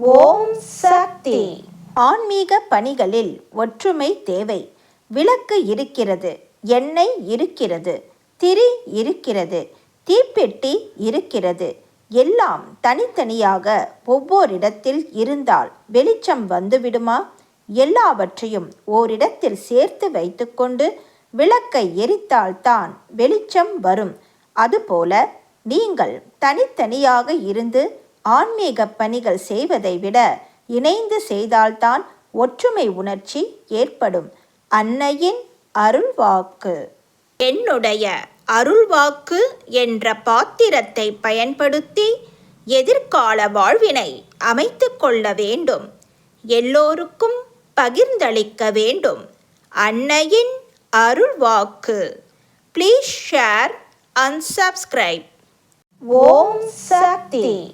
ஓம் சக்தி. ஆன்மீக பணிகளில் ஒற்றுமை தேவை. விளக்கு இருக்கிறது, எண்ணெய் இருக்கிறது, திரி இருக்கிறது, தீப்பெட்டி இருக்கிறது. எல்லாம் தனித்தனியாக ஒவ்வொரிடத்தில் இருந்தால் வெளிச்சம் வந்துவிடுமா? எல்லாவற்றையும் ஓரிடத்தில் சேர்த்து வைத்துக்கொண்டு விளக்கை எரித்தால்தான் வெளிச்சம் வரும். அதுபோல நீங்கள் தனித்தனியாக இருந்து ஆன்மீக பணிகள் செய்வதை விட இணைந்து செய்தால்தான் ஒற்றுமை உணர்ச்சி ஏற்படும். அன்னையின் அருள்வாக்கு. என்னுடைய அருள்வாக்கு என்ற பாத்திரத்தை பயன்படுத்தி எதிர்கால வாழ்வினை அமைத்து கொள்ள வேண்டும். எல்லோருக்கும் பகிர்ந்தளிக்க வேண்டும். அன்னையின் அருள்வாக்கு. Please share and subscribe. ஓம் சக்தி.